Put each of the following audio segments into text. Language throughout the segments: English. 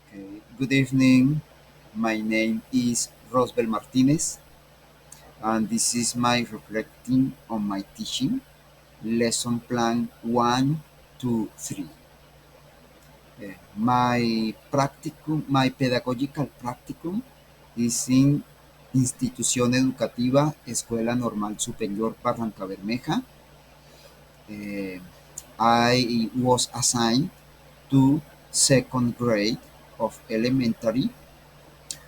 Okay. Good evening. My name is Rosbel Martinez, and this is my reflecting on my teaching lesson plan 1, 2, 3. My pedagogical practicum is in Institución Educativa Escuela Normal Superior Barranca Bermeja. Eh, I was assigned to second grade of elementary,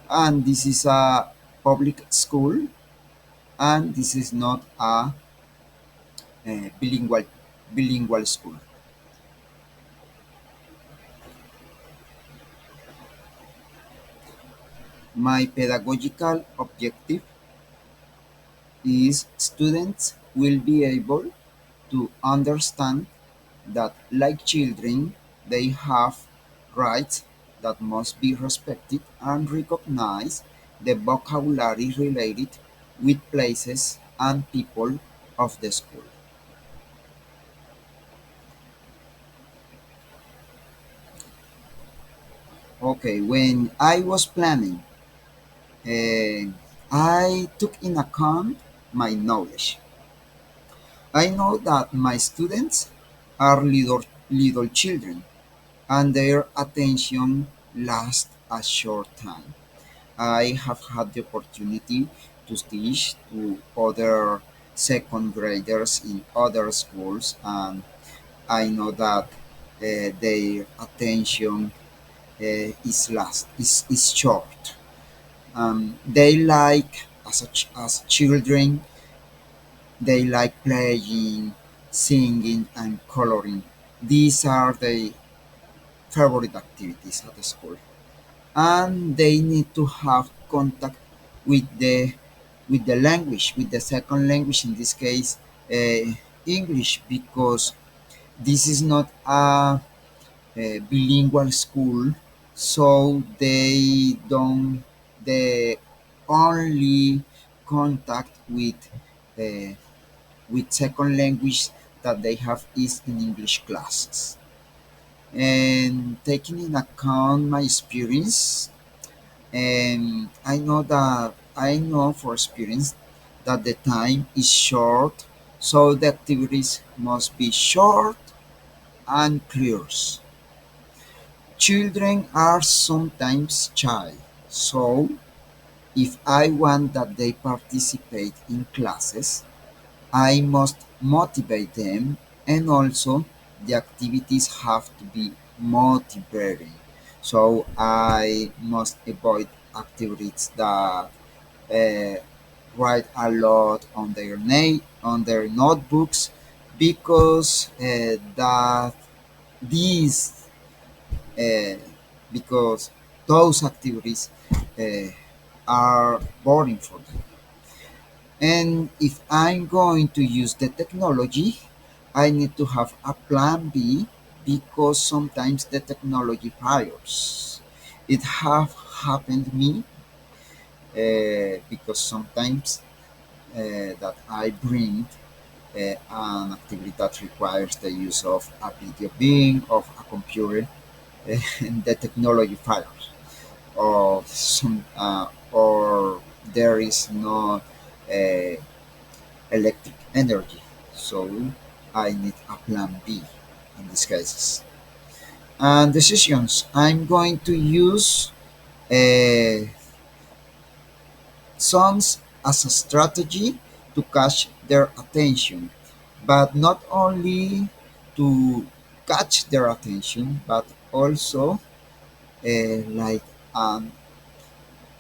and this is a public school, and this is not a, bilingual school. My pedagogical objective is students will be able to understand that, like children, they have rights that must be respected and recognize the vocabulary related with places and people of the school. Okay, when I was planning, I took in account my knowledge. I know that my students are little children and their attention lasts a short time. I have had the opportunity to teach to other second graders in other schools, and I know that their attention is short. They like as children, they like playing, singing, and coloring. These are the favorite activities at the school, and they need to have contact with the language, with the second language. In this case, English, because this is not a bilingual school, so they don't the only contact uh, with second language that they have is in English classes. And taking in account my experience, and I know for experience that the time is short, so the activities must be short and clear. Children are sometimes shy, so if I want that they participate in classes, I must motivate them, and also the activities have to be motivating. So I must avoid activities that uh, write a lot on on their notebooks, because that these uh, because those activities uh, are boring for them. And if I'm going to use the technology, I need to have a plan B, because sometimes the technology fails. It have happened me, because sometimes that I bring an activity that requires the use of a video being of a computer, and the technology fails, or there is no uh, electric energy. So I need a plan B in these cases. And decisions. I'm going to use uh, songs as a strategy to catch their attention, but not only to catch their attention, but also like an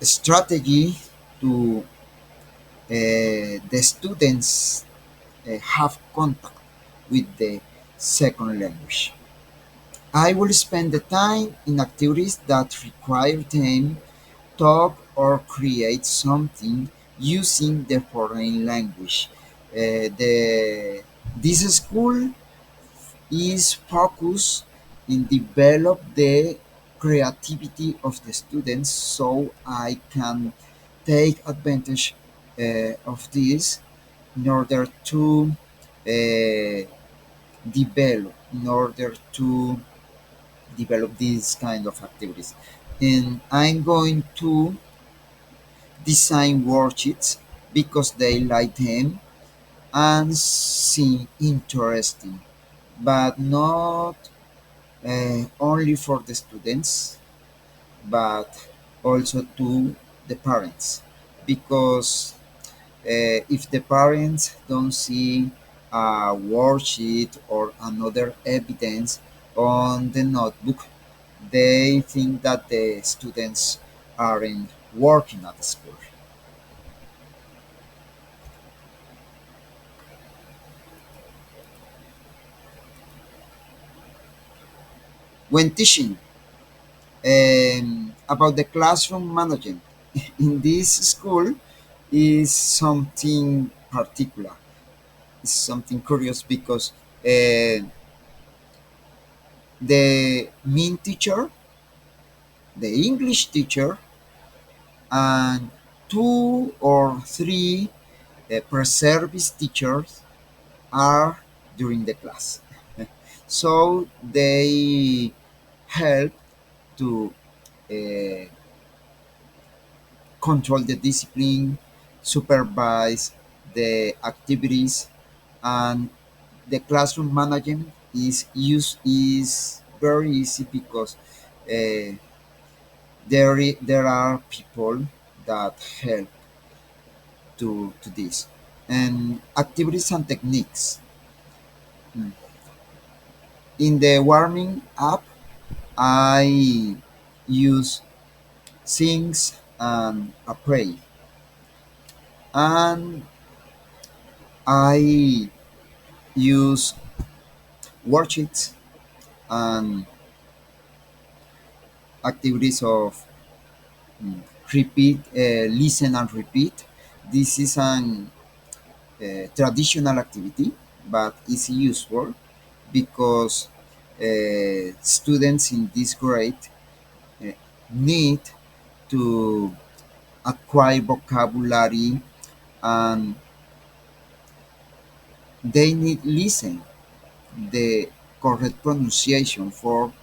strategy to the students have contact with the second language. I will spend the time in activities that require them talk or create something using the foreign language. This school is focused in develop the creativity of the students, so I can take advantage of this in order to uh, develop these kind of activities. And I'm going to design worksheets because they like them and seem interesting, but not only for the students, but also to the parents. Because if the parents don't see a worksheet or another evidence on the notebook, they think that the students aren't working at school. When teaching about the classroom management in this school is something particular. It's something curious because the main teacher, the English teacher, and two or three pre-service teachers are during the class. So they help to uh, control the discipline, supervise the activities, and the classroom management is very easy because uh, there are people that help to this. And activities and techniques. Mm. In the warming up, I use sings and a pray, and I use worksheets and activities of repeat, listen and repeat. This is an traditional activity, but it's useful because students in this grade uh, need to acquire vocabulary, and they need listen the correct pronunciation for,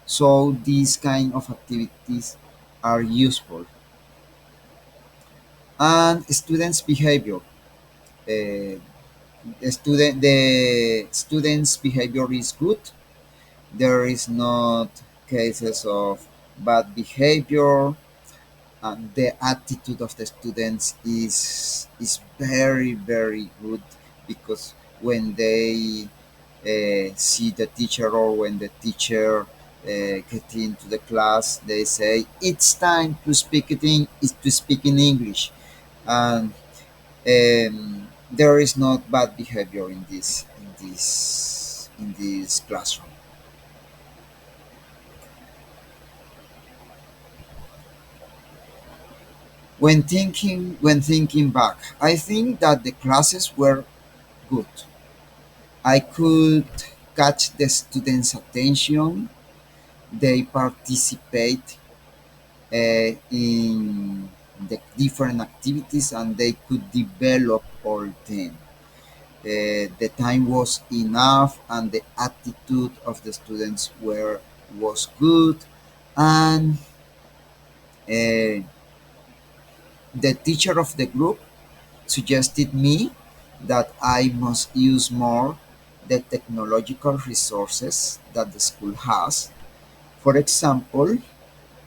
so these kind of activities are useful. And students behavior, the students behavior is good. There is not cases of bad behavior, and the attitude of the students is very very good because when they see the teacher, or when the teacher get into the class, they say it's time to speak in English, and there is not bad behavior in this classroom. When thinking back, I think that the classes were good. I could catch the students' attention. They participate in the different activities, and they could develop all them. The time was enough, and the attitude of the students was good, and uh, the teacher of the group suggested me that I must use more the technological resources that the school has. For example,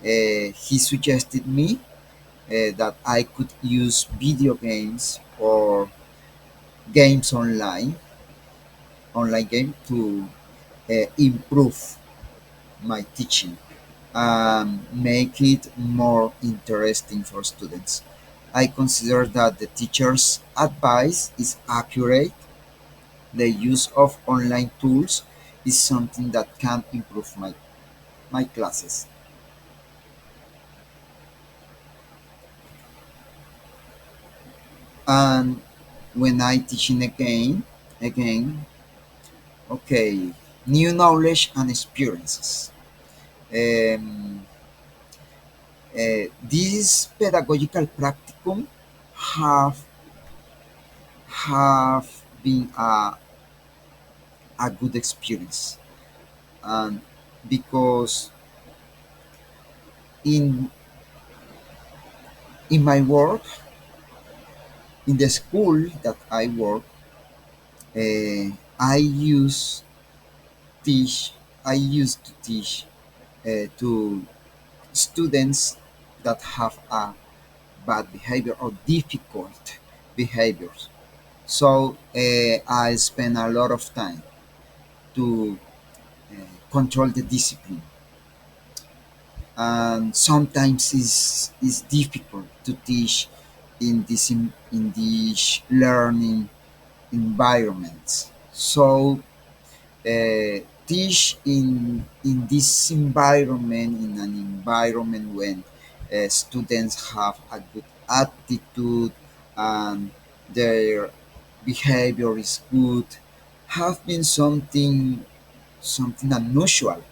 he suggested me that I could use video games or games online game to improve my teaching and make it more interesting for students. I consider that the teacher's advice is accurate. The use of online tools is something that can improve my classes. And when I teaching again, okay, new knowledge and experiences. Um, this pedagogical practicum have have been a good experience, and because in in my work, in the school that I work, I teach used to teach to students that have a bad behavior or difficult behaviors. So I spend a lot of time to control the discipline, and sometimes it's difficult to teach in these learning environments. So teach in this environment, in an environment when students have a good attitude and their behavior is good, have been something unusual.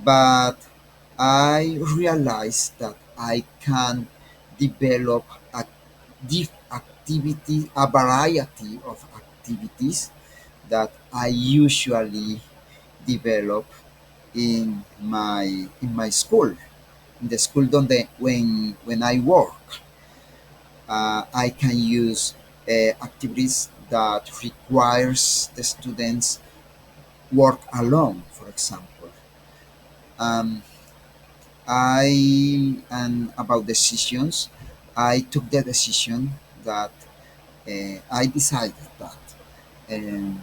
But I realized that I can develop a a variety of activities that I usually develop in my school, in the school donde when I work. I can use activities that requires the students work alone, for example. Um, and about decisions, I took the decision that I decided that um,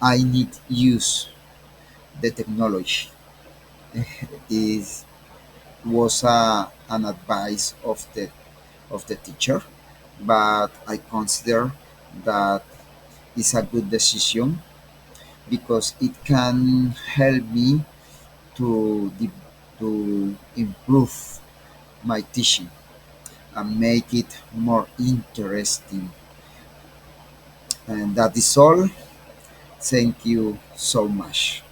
I need use the technology. Is was an advice of the teacher, but I consider that it's a good decision because it can help me to to improve my teaching and make it more interesting. And that is all. Thank you so much.